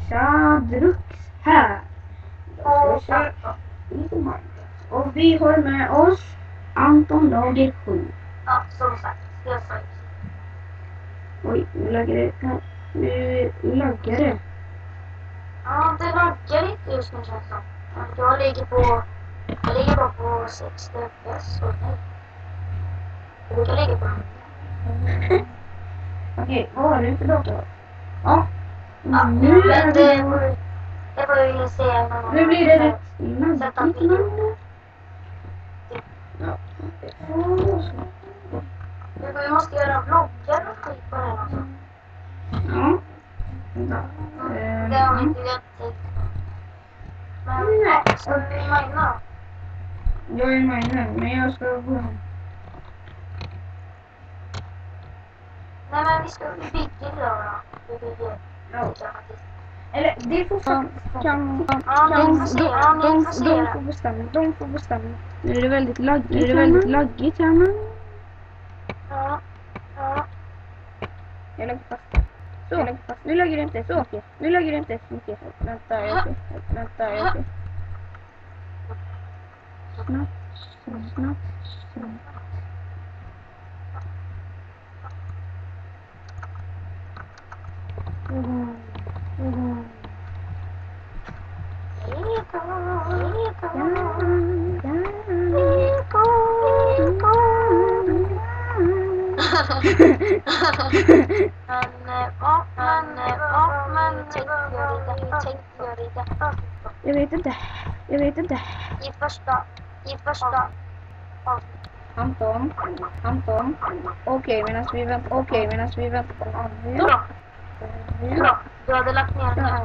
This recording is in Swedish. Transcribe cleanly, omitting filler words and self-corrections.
Shadrux här. Då ska vi köra lite Minecraft. Och vi har med oss Anton Lager 7. Ja, som sagt. Jag sa Oj, nu laggar det. Ja, nu laggar det. ja, det laggar lite just nu känns det som. Jag ligger bara på 60 FPS och nej. Jag brukar ligga på Okej, vad har du för dator? Ja, ja, nu men är det får vi väl se när man nu blir det rätt sätta laggigt. video. Ja, det får så. Vi måste göra vloggar och skit på det här alltså. Ja. Vänta. Det har vi inte gjort tid. Men ja, ska vi mina då? Jag är miner, men jag ska gå hem. Nej men vi ska bygga idag då. Vi bygger. Ja. Faktiskt. Eller det får de får bestämma. De får bestämma. Nu är det väldigt laggigt här men. Ja. Jag lägger fast. Så. Nu lägger det inte så mycket. Nu lägger det inte så mycket. Vänta, jag åker. Snabbt. Men tänkte jag det detta. Jag vet inte. I första. Anton. Okej, medan vi väntar på Anton. Bra. Du hade lagt ner den här.